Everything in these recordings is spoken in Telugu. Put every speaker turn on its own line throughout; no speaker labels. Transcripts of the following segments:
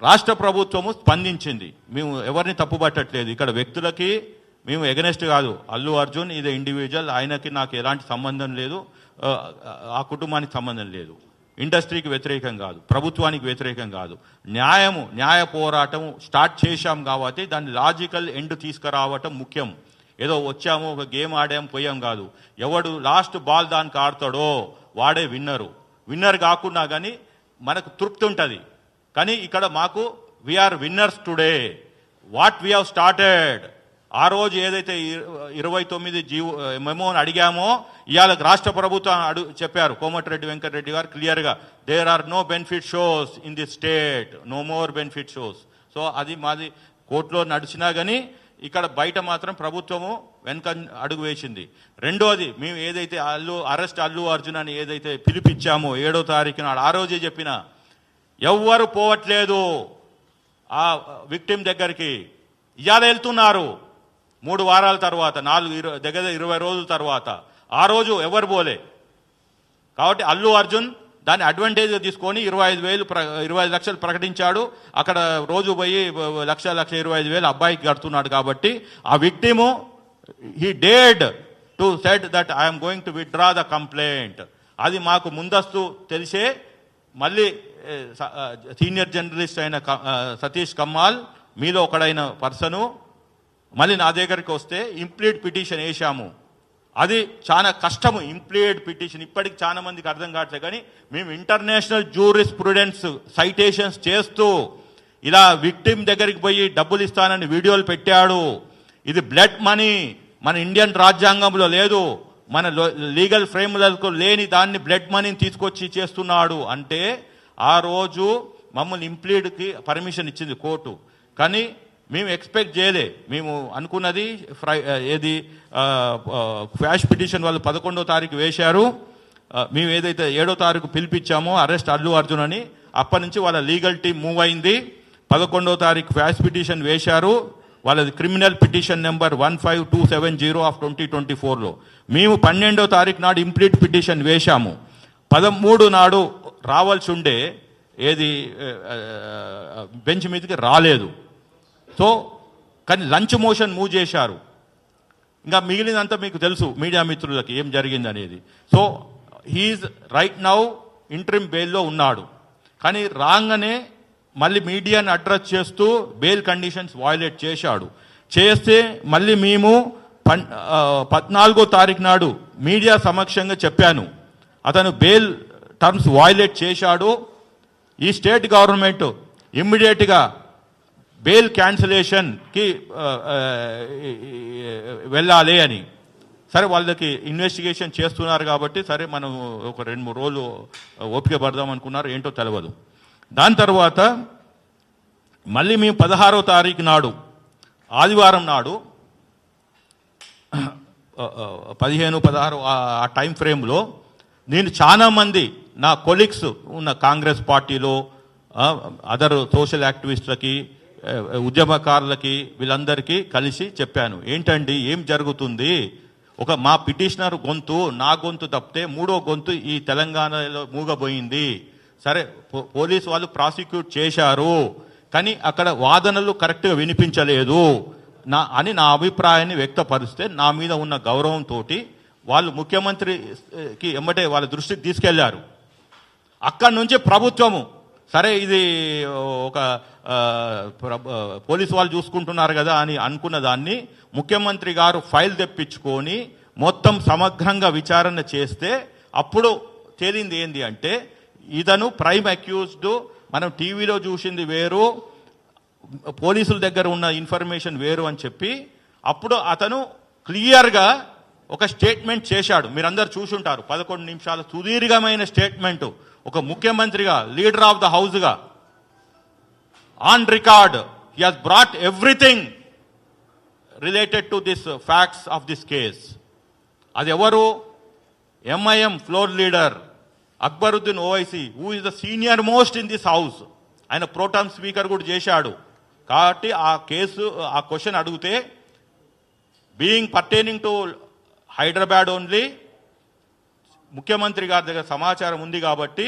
రాష్ట్ర ప్రభుత్వము స్పందించింది. మేము ఎవరిని తప్పుపట్టట్లేదు, ఇక్కడ వ్యక్తులకి మేము ఎగనెస్ట్ కాదు. అల్లు అర్జున్ ఇది ఇండివిజువల్, ఆయనకి నాకు ఎలాంటి సంబంధం లేదు, ఆ కుటుంబానికి సంబంధం లేదు. ఇండస్ట్రీకి వ్యతిరేకం కాదు, ప్రభుత్వానికి వ్యతిరేకం కాదు. న్యాయ పోరాటం స్టార్ట్ చేశాం కాబట్టి దాన్ని లాజికల్ ఎండ్ తీసుకురావటం ముఖ్యం. ఏదో వచ్చాము ఒక గేమ్ ఆడాము పోయాం కాదు. ఎవడు లాస్ట్ బాల్ దానికి ఆడతాడో వాడే విన్నర్ కాకుండా కానీ మనకు తృప్తి ఉంటుంది. కానీ ఇక్కడ మాకు we're winners today. What we have started, ఆ రోజు ఏదైతే 29 మెమోని అడిగామో ఇవాళ రాష్ట్ర ప్రభుత్వం చెప్పారు కోమటిరెడ్డి వెంకటరెడ్డి గారు క్లియర్గా, there are no benefit shows in the state, no more benefit shows. So అది మాది కోర్టులో నడిచినా కానీ ఇక్కడ బయట మాత్రం ప్రభుత్వము వెనక అడుగు వేసింది. రెండోది, మేము ఏదైతే అల్లు అర్జున్ అని ఏదైతే పిలిపించామో 7వ తారీఖు నాడు, ఆ రోజే చెప్పిన ఎవ్వరు పోవట్లేదు ఆ విక్టిమ్ దగ్గరికి. ఇవాళ వెళ్తున్నారు 3 వారాల తర్వాత, 20 రోజుల తర్వాత. ఆ రోజు ఎవరు పోలే. కాబట్టి అల్లు అర్జున్ దాన్ని అడ్వాంటేజ్గా తీసుకొని 25 లక్షలు ప్రకటించాడు. అక్కడ రోజు పోయి 1,25,000 అబ్బాయికి కడుతున్నాడు. కాబట్టి ఆ victim he had to said that I'm going to withdraw the complaint. అది మాకు ముందస్తు తెలిసే మళ్ళీ సీనియర్ జర్నలిస్ట్ అయిన సతీష్ కమ్మాల్ మీలో ఒకడైన పర్సను మళ్ళీ నా దగ్గరికి వస్తే ఇంప్లీడ్ పిటిషన్ వేసాము. అది చాలా కష్టము ఇంప్లీడ్ పిటిషన్, ఇప్పటికి చాలా మందికి అర్థం కావట్లేదు. కానీ మేము ఇంటర్నేషనల్ జ్యూరిస్ప్రుడెన్స్ సైటేషన్స్ చేస్తూ ఇలా విక్టిమ్ దగ్గరికి పోయి డబ్బులు ఇస్తానని వీడియోలు పెట్టాడు. ఇది బ్లడ్ మనీ, మన ఇండియన్ రాజ్యాంగంలో లేదు, మన లీగల్ ఫ్రేమ్లకు లేని దాన్ని బ్లడ్ మనీని తీసుకొచ్చి చేస్తున్నాడు. అంటే ఆ రోజు మమ్మల్ని ఇంప్లీడ్కి పర్మిషన్ ఇచ్చింది కోర్టు. కానీ మేము ఎక్స్పెక్ట్ చేయలే. మేము అనుకున్నది ఏది క్వాష్ పిటిషన్ వాళ్ళు 11వ తారీఖు వేశారు. మేము ఏదైతే 7వ తారీఖు పిలిపించామో అరెస్ట్ అల్లు అర్జున్ అని, అప్పటి నుంచి వాళ్ళ లీగల్ టీం మూవ్ అయింది. 11వ తారీఖు క్వాష్ పిటిషన్ వేశారు. వాళ్ళది క్రిమినల్ పిటిషన్ నెంబర్ 15270 ఆఫ్ 2024లో. మేము 12వ తారీఖు నాడు ఇంప్లీట్ పిటిషన్ వేశాము. 13 నాడు రావాల్సి ఉండే ఏది బెంచ్ మీదకి రాలేదు. సో కానీ లంచ్ మోషన్ మూవ్ చేశారు. ఇంకా మిగిలినంతా మీకు తెలుసు మీడియా మిత్రులకి ఏం జరిగింది అనేది. So he is right now interim బెయిల్లో ఉన్నాడు. కానీ రాగానే మళ్ళీ మీడియాని అడ్రస్ చేస్తూ బెయిల్ కండిషన్స్ వయలేట్ చేస్తే మళ్ళీ మేము 14వ తారీఖు నాడు మీడియా సమక్షంగా చెప్పాను, అతను బెయిల్ టర్మ్స్ వయలేట్ చేశాడు. ఈ స్టేట్ గవర్నమెంట్ ఇమ్మీడియట్గా బెయిల్ క్యాన్సిలేషన్కి వెళ్ళాలి అని. సరే వాళ్ళకి ఇన్వెస్టిగేషన్ చేస్తున్నారు కాబట్టి సరే మనం ఒక 2-3 రోజులు ఓపిక పడదాం అనుకున్నారు, ఏంటో తెలియదు. దాని తర్వాత మళ్ళీ మేము 16వ తారీఖు నాడు ఆదివారం నాడు 15, 16 ఆ టైం ఫ్రేమ్లో నేను చాలామంది నా కొలీగ్స్ ఉన్న కాంగ్రెస్ పార్టీలో అదర్ సోషల్ యాక్టివిస్టులకి ఉద్యమకారులకి వీళ్ళందరికీ కలిసి చెప్పాను, ఏంటండి ఏం జరుగుతుంది, మా పిటిషనర్ గొంతు నా గొంతు తప్పితే 3వ గొంతు ఈ తెలంగాణలో మూగబోయింది. సరే పోలీసు వాళ్ళు ప్రాసిక్యూట్ చేశారు కానీ అక్కడ వాదనలు కరెక్ట్గా వినిపించలేదు అని నా అభిప్రాయాన్ని వ్యక్తపరిస్తే నా మీద ఉన్న గౌరవంతో వాళ్ళు ముఖ్యమంత్రికి ఎమ్మటే వాళ్ళ దృష్టికి తీసుకెళ్లారు. అక్కడి నుంచి ప్రభుత్వము సరే ఇది ఒక పోలీసు వాళ్ళు చూసుకుంటున్నారు కదా అని అనుకున్న దాన్ని ముఖ్యమంత్రి గారు ఫైల్ తెప్పించుకొని మొత్తం సమగ్రంగా విచారణ చేస్తే అప్పుడు తేలింది ఏంది అంటే ఇతను ప్రైమ్ అక్యూజ్డ్, మనం టీవీలో చూసింది వేరు, పోలీసుల దగ్గర ఉన్న ఇన్ఫర్మేషన్ వేరు అని చెప్పి అప్పుడు అతను క్లియర్గా ఒక స్టేట్మెంట్ చేశాడు. మీరందరూ చూసుంటారు, 11 నిమిషాల సుదీర్ఘమైన స్టేట్మెంటు. ఒక ముఖ్యమంత్రిగా, లీడర్ ఆఫ్ ద హౌస్గా on record he has brought everything related to this facts of this case. అది ఎవరు? MIM floor leader Akbaruddin Owaisi, who is the senior most in this house. ఆయన ప్రోటామ్ స్పీకర్ కూడా చేశాడు. కాబట్టి ఆ క్వశ్చన్ అడిగితే being pertaining to Hyderabad only, ముఖ్యమంత్రి గారి దగ్గర సమాచారం ఉంది కాబట్టి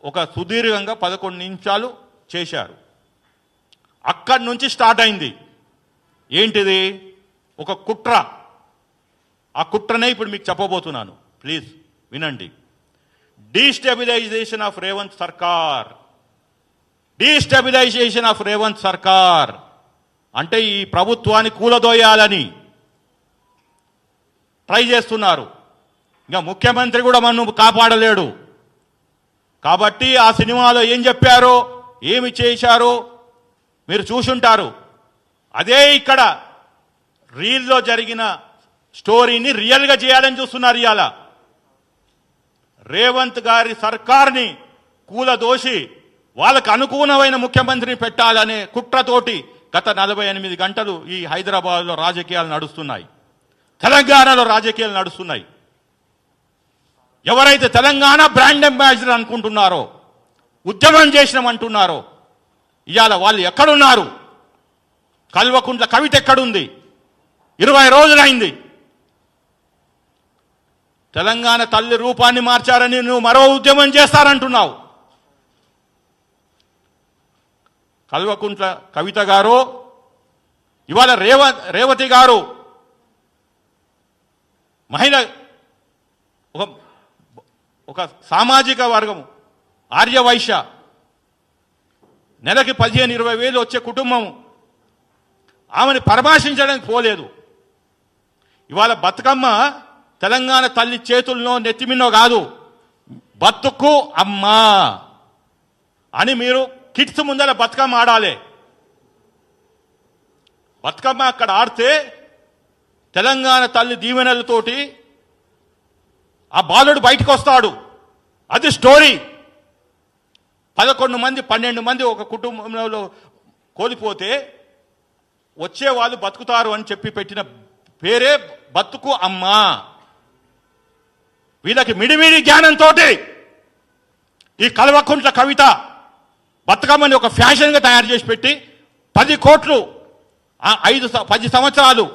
ఒక సుదీర్ఘంగా 11 నిమిషాలు చేశారు. అక్కడి నుంచి స్టార్ట్ అయింది. ఏంటిది? ఒక కుట్ర. ఆ కుట్రనే ఇప్పుడు మీకు చెప్పబోతున్నాను, ప్లీజ్ వినండి. డీస్టెబిలైజేషన్ ఆఫ్ రేవంత్ సర్కార్. డీస్టెబిలైజేషన్ ఆఫ్ రేవంత్ సర్కార్ అంటే ఈ ప్రభుత్వాన్ని కూలదోయాలని ట్రై చేస్తున్నారు. ఇంకా ముఖ్యమంత్రి కూడా మనం కాపాడలేడు. కాబట్టి ఆ సినిమాలో ఏం చెప్పారో, ఏమి చేశారో మీరు చూసుంటారు. అదే ఇక్కడ రీల్లో జరిగిన స్టోరీని రియల్గా చేయాలని చూస్తున్నారు. ఇవాళ రేవంత్ గారి సర్కార్ని కూలదోసి వాళ్ళకు అనుకూలమైన ముఖ్యమంత్రిని పెట్టాలనే కుట్రతోటి గత 48 గంటలు ఈ హైదరాబాద్లో రాజకీయాలు నడుస్తున్నాయి, తెలంగాణలో రాజకీయాలు నడుస్తున్నాయి. ఎవరైతే తెలంగాణ బ్రాండ్ అంబాసిడర్ అనుకుంటున్నారో, ఉద్యమం చేసినామంటున్నారో, ఇవాళ వాళ్ళు ఎక్కడున్నారు? కల్వకుంట్ల కవిత ఎక్కడుంది? 20 రోజులైంది. తెలంగాణ తల్లి రూపాన్ని మార్చారని నువ్వు మరో ఉద్యమం చేస్తారంటున్నావు. కల్వకుంట్ల కవిత గారు, ఇవాళ రేవతి గారు మహిళ, ఒక సామాజిక వర్గము, ఆర్యవైశ్య, నెలకి 15-20 వేలు వచ్చే కుటుంబము, ఆమెను పరామర్శించడానికి పోలేదు. ఇవాళ బతుకమ్మ తెలంగాణ తల్లి చేతుల్లో నెత్తిమిన్నో కాదు, బతుకు అమ్మా అని మీరు కిడ్స్ ముందర బతుకమ్మ ఆడాలి. బతుకమ్మ అక్కడ ఆడితే తెలంగాణ తల్లి దీవెనలతోటి ఆ బాలుడు బయటకు వస్తాడు. అది స్టోరీ. 11 మంది 12 మంది ఒక కుటుంబంలో కోల్పోతే వచ్చేవాళ్ళు బతుకుతారు అని చెప్పి పెట్టిన పేరే బతుకు అమ్మా. వీళ్ళకి మిడిమిడి జ్ఞానంతో ఈ కల్వకుంట్ల కవిత బతుకమ్మని ఒక ఫ్యాషన్గా తయారు చేసి పెట్టి 10 కోట్లు 10 సంవత్సరాలు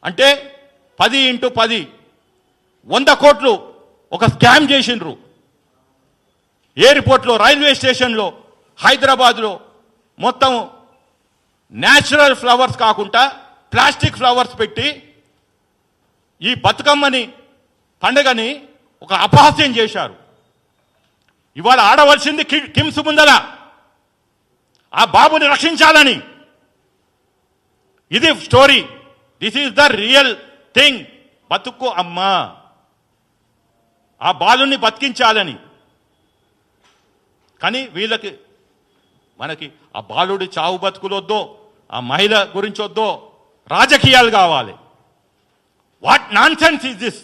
అంటే 10 × 10 100 కోట్లు ఒక స్కామ్ చేసిండ్రు. ఎయిర్పోర్ట్లో, రైల్వే స్టేషన్లో, హైదరాబాద్లో మొత్తం న్యాచురల్ ఫ్లవర్స్ కాకుండా ప్లాస్టిక్ ఫ్లవర్స్ పెట్టి ఈ బతుకమ్మని పండుగని ఒక అపహాస్యం చేశారు. ఇవాళ ఆడవలసింది కిమ్స్ ముందర ఆ బాబుని రక్షించాలని. ఇది story. This is the real thing. బతుకు అమ్మా, ఆ బాలుని బతికించాలని. కానీ వీళ్ళకి మనకి ఆ బాలుడి చావు బతుకులొద్దో, ఆ మహిళ గురించి వద్దో, రాజకీయాలు కావాలి. What non sense is this?